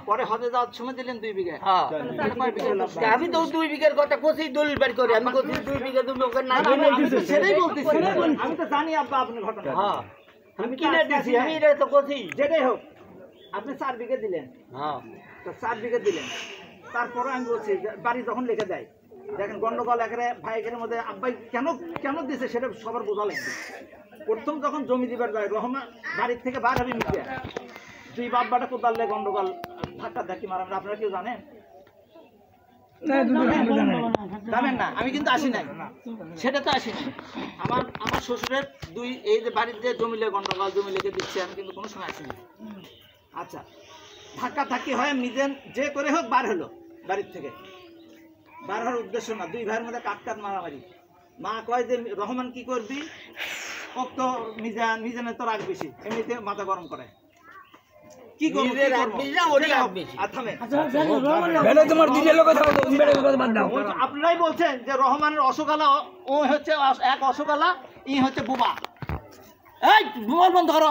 পরে হজে যাওয়ার সময় দিলেন 2 বিঘা। আমি তো 2 বিঘার কথা কোথায় দলিল বের করি, আমি কোথায় 2 বিঘা দু লোকের না সেটাই বলতেছি, আমি তো জানি আব্বা আপনার ঘটনা। আমি কিনে দিছি, আমি এটা তো কোথায় যেটাই হোক আপনি 4 বিঘা দিলেন, তো 4 বিঘা দিলেন, তারপরে আমি বলছি বাড়ি যখন লিখে দেয় দেখেন গন্ডগোল একেবারে ভাইয়ের মধ্যে আব্বাই কেন দিছে সেটা সবার বোঝা লাগবে। প্রথম যখন জমি দিবার যায় রহমান বাড়ির থেকে বার হবে মিডিয়া 2 বাব্বাটা কোদালে গন্ডগোল ধাক্কা ধাক্কি মারান, আপনারা কেউ জানেন? জানেন না? আমি কিন্তু আসি নাই, সেটা তো আসি নাই। আমার শ্বশুরের 2 এই যে বাড়ির যে জমিলে গন্ডগোল জমি লিখে দিচ্ছে আমি কিন্তু কোনো সময় আসি নাই। আচ্ছা ধাক্কা ধাক্কি হয় মিজেন যে করে হোক বার হলো বাড়ির থেকে, বার হওয়ার উদ্দেশ্য না, 2 ভাইয়ের মধ্যে কাটকাট মারামারি। মা কয় যে রহমান কি করবি, কত মিজানের তো রাগ বেশি, এমনিতে মাথা গরম করে কি করবো আপনারাই বলছেন যে রহমানের অশোকালা ও হচ্ছে এক অশোকালা, ই হচ্ছে বুবা। এই বুবা বন্ধ করো।